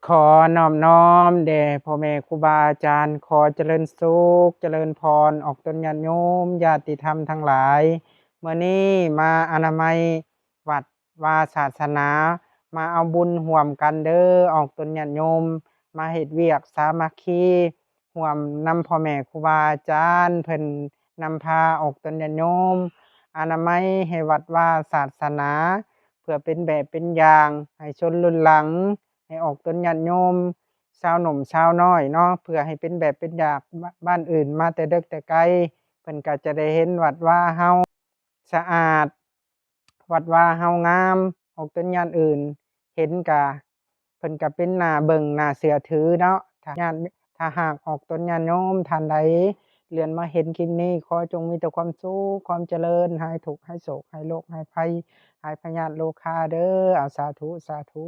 ขอนอบน้อมแด่พ่อแม่ครูบาอาจารย์ขอเจริญสุขเจริญพรออกตนญาติโยมญาติธรรมทั้งหลายมื้อนี้มาอนามัยวัดวาศาสนามาเอาบุญร่วมกันเด้อออกตนญาติโยมมาเฮ็ดเวียกสามัคคีร่วมนำพ่อแม่ครูบาอาจารย์เพิ่นนำพาออกตนญาติโยมอนามัยให้วัดวาศาสนาเพื่อเป็นแบบเป็นอย่างให้ชนรุ่นหลัง ให้ออกตนญาติโยมชาวหนุ่มชาวน้อยเนาะเพื่อให้เป็นแบบเป็นอย่างบ้านอื่นมาแต่เด็กแต่ไกลเพิ่นก็จะได้เห็นวัดว่าเฮาสะอาดวัดว่าเฮางามออกตนญาติอื่นเห็นก็เพิ่นก็เป็นหน้าเบิ่งหน้าเชื่อถือเนาะถ้าหากออกตนญาติโยมท่านใดเลื่อนมาเห็นคลิปนี้ขอจงมีแต่ความสุขความเจริญหายทุกข์หายโศกหายโรคหายภัยหายพยาธิโรคาเด้อสาธุ